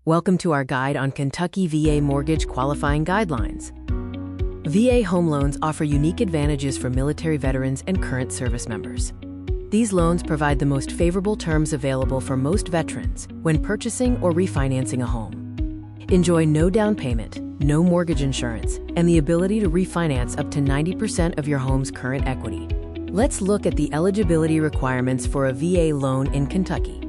Welcome to our guide on Kentucky VA mortgage qualifying guidelines. VA home loans offer unique advantages for military veterans and current service members. These loans provide the most favorable terms available for most veterans when purchasing or refinancing a home. Enjoy no down payment, no mortgage insurance, and the ability to refinance up to 90% of your home's current equity. Let's look at the eligibility requirements for a VA loan in Kentucky.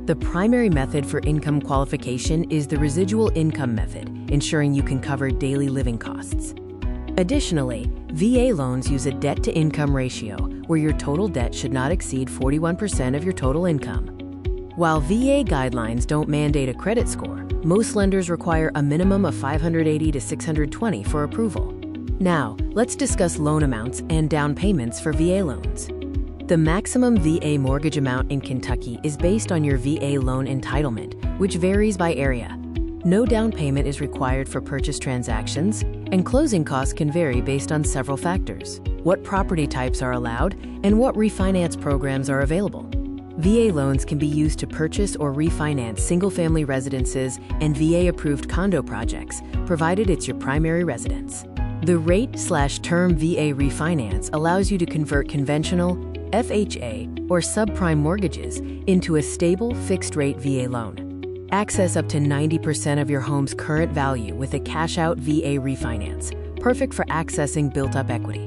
The primary method for income qualification is the residual income method, ensuring you can cover daily living costs. Additionally, VA loans use a debt-to-income ratio, where your total debt should not exceed 41% of your total income. While VA guidelines don't mandate a credit score, most lenders require a minimum of 580 to 620 for approval. Now, let's discuss loan amounts and down payments for VA loans. The maximum VA mortgage amount in Kentucky is based on your VA loan entitlement, which varies by area. No down payment is required for purchase transactions, and closing costs can vary based on several factors: what property types are allowed, and what refinance programs are available. VA loans can be used to purchase or refinance single-family residences and VA-approved condo projects, provided it's your primary residence. The rate/term VA refinance allows you to convert conventional FHA or subprime mortgages into a stable fixed-rate VA loan. Access up to 90% of your home's current value with a cash-out VA refinance, perfect for accessing built-up equity.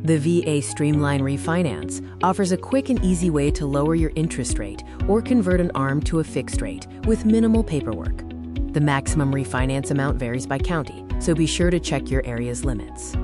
The VA Streamline Refinance offers a quick and easy way to lower your interest rate or convert an ARM to a fixed rate with minimal paperwork. The maximum refinance amount varies by county, so be sure to check your area's limits.